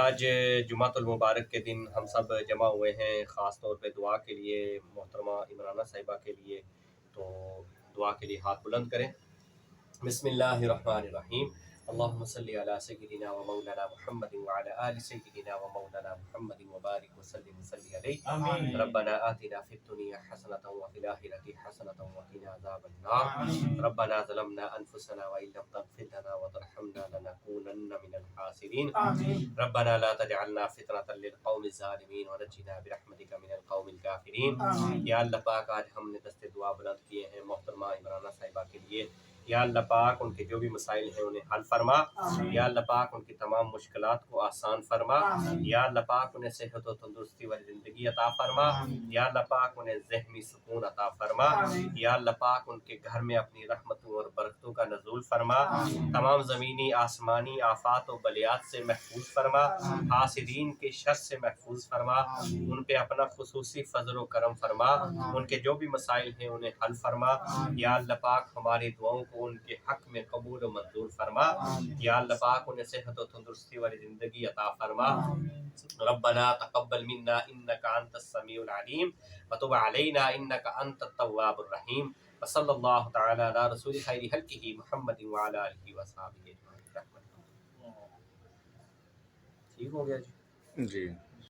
آج جمعۃ المبارک کے دن ہم سب جمع ہوئے ہیں خاص طور پہ دعا کے لیے، محترمہ عمرانہ صاحبہ کے لیے، تو دعا کے لیے ہاتھ بلند کریں۔ بسم اللہ الرحمن الرحیم، اللہم صلی علی سیدنا و مولانا محمد وعلی آل سیدنا و مولانا محمد وبارک وسلم وصلی علیہ۔ ربنا آتنا فی الدنیا حسنۃ وفی الآخرۃ حسنۃ وقنا عذاب النار۔ ربنا ظلمنا انفسنا وان لم تغفر لنا وترحمنا لنکونن من الخاسرین۔ ربنا لا تجعلنا فتنة للقوم الظالمین ونجنا برحمتک من القوم الکافرین۔ یا اللہ پاک، آج ہم نے دست دعا بلند کیے ہیں محترمہ عمرانہ صاحبہ کے لیے، یا اللہ پاک ان کے جو بھی مسائل ہیں انہیں حل فرما، یا اللہ پاک ان کی تمام مشکلات کو آسان فرما، یا اللہ پاک انہیں صحت و تندرستی والی زندگی عطا فرما، یا اللہ پاک انہیں ذہنی سکون عطا فرما، یا اللہ پاک ان کے گھر میں اپنی رحمتوں اور برکتوں کا نزول فرما، تمام زمینی آسمانی آفات و بلیات سے محفوظ فرما، حاسدین کے شر سے محفوظ فرما، ان پہ اپنا خصوصی فضل و کرم فرما، ان کے جو بھی مسائل ہیں انہیں حل فرما، یا اللہ پاک ہماری دعاؤں کو ان کے حق میں قبول و منظور فرما، یا اللہ پاک انہیں صحت و تندرستی والی زندگی عطا فرما۔ ربنا تقبل منا انك انت السميع العليم وتب علينا انك انت التواب الرحيم وصلى الله تعالى على رسول خير خلقه محمد وعلى اله وصحبه اجمعين۔ ٹھیک ہو گیا جی؟ جی